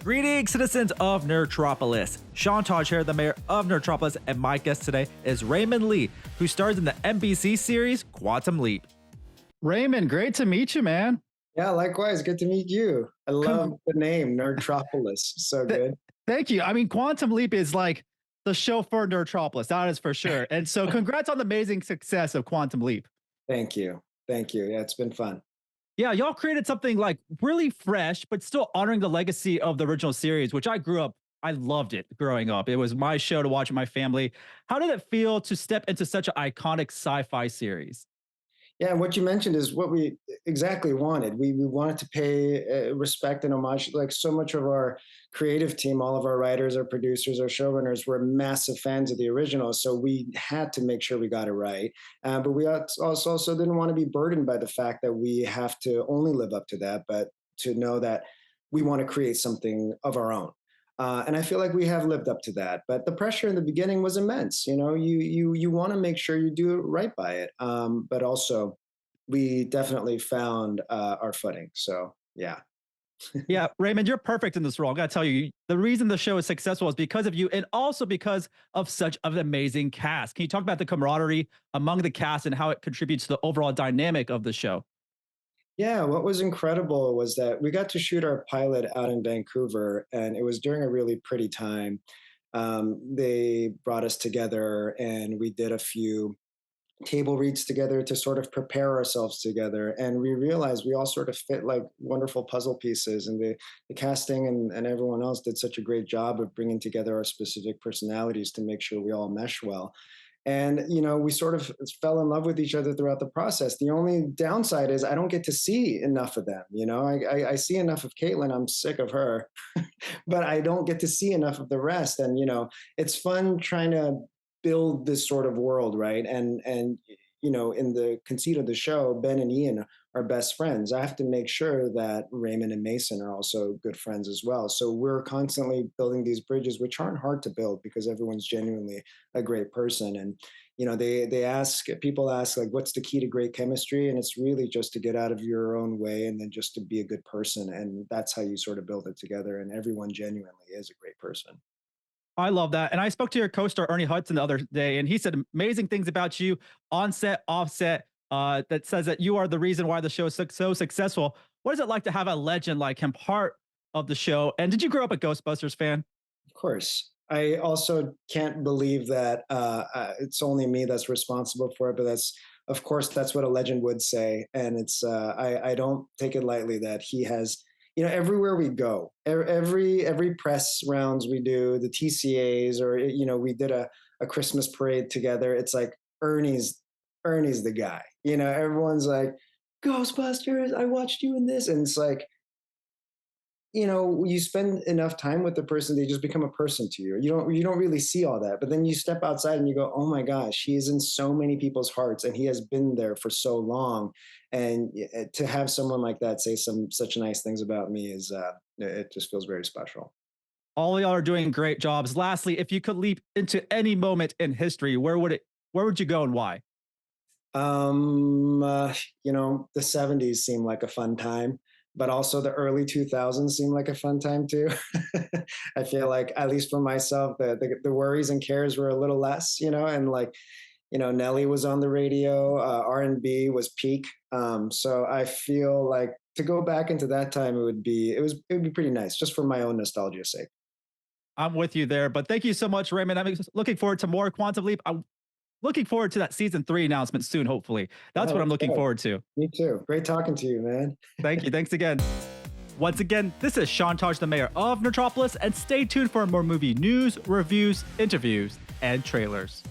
Greetings, citizens of Nerdtropolis. Sean Taj here, the mayor of Nerdtropolis, and my guest today is Raymond Lee, who stars in the NBC series Quantum Leap. Raymond, great to meet you, man. Yeah, likewise. Good to meet you. I love Com- the name Nerdtropolis. So good. Thank you. I mean, Quantum Leap is like the show for Nerdtropolis, that is for sure. And so congrats on the amazing success of Quantum Leap. Thank you. Thank you. Yeah, it's been fun. Yeah, y'all created something like really fresh, but still honoring the legacy of the original series, which I loved it growing up. It was my show to watch with my family. How did it feel to step into such an iconic sci-fi series? Yeah, and what you mentioned is what we exactly wanted. We wanted to pay respect and homage. Like so much of our creative team, all of our writers, our producers, our showrunners were massive fans of the original. So we had to make sure we got it right. But we also didn't want to be burdened by the fact that we have to only live up to that, but to know that we want to create something of our own. And I feel like we have lived up to that. But the pressure in the beginning was immense. You know, you want to make sure you do it right by it. But also, we definitely found our footing. So yeah. Yeah, Raymond, you're perfect in this role. I gotta tell you, the reason the show is successful is because of you, and also because of such an amazing cast. Can you talk about the camaraderie among the cast and how it contributes to the overall dynamic of the show? Yeah, what was incredible was that we got to shoot our pilot out in Vancouver, and it was during a really pretty time. They brought us together, and we did a few table reads together to sort of prepare ourselves together. And we realized we all sort of fit like wonderful puzzle pieces. And the casting and everyone else did such a great job of bringing together our specific personalities to make sure we all mesh well. And, you know, we sort of fell in love with each other throughout the process. The only downside is I don't get to see enough of them. You know, I see enough of Caitlin. I'm sick of her, but I don't get to see enough of the rest. And, you know, it's fun trying to build this sort of world, right? And you know, in the conceit of the show, Ben and Ian are best friends. I have to make sure that Raymond and Mason are also good friends as well. So we're constantly building these bridges, which aren't hard to build because everyone's genuinely a great person. And you know, people ask like, what's the key to great chemistry? And it's really just to get out of your own way and then just to be a good person. And that's how you sort of build it together. And everyone genuinely is a great person. I love that. And I spoke to your co-star Ernie Hudson the other day, and he said amazing things about you on set, off set, that says that you are the reason why the show is so successful. What is it like to have a legend like him part of the show? And did you grow up a Ghostbusters fan? Of course. I also can't believe that it's only me that's responsible for it, but of course, that's what a legend would say. And I don't take it lightly that he has, you know, everywhere we go, every press rounds we do, the TCAs, or, you know, we did a Christmas parade together. It's like Ernie's the guy, you know, everyone's like, Ghostbusters, I watched you in this. And it's like, you know, you spend enough time with the person, they just become a person to you. You don't really see all that. But then you step outside and you go, oh my gosh, he is in so many people's hearts and he has been there for so long. And to have someone like that say such nice things about me is it just feels very special. All y'all are doing great jobs. Lastly, if you could leap into any moment in history, where would you go and why? You know, the 70s seemed like a fun time, but also the early 2000s seemed like a fun time too. I feel like, at least for myself, the worries and cares were a little less, you know, and like, you know, Nelly was on the radio, R&B was peak. So I feel like to go back into that time, it would be pretty nice just for my own nostalgia's sake. I'm with you there, but thank you so much, Raymond. I'm looking forward to more Quantum Leap. I'm looking forward to that season 3 announcement soon, hopefully. That's Yeah, what I'm let's looking go. forward to. Me too. Great talking to you, man. Thank you. Thanks again. Once again, this is Sean Taj, the mayor of Nerdtropolis, and stay tuned for more movie news, reviews, interviews, and trailers.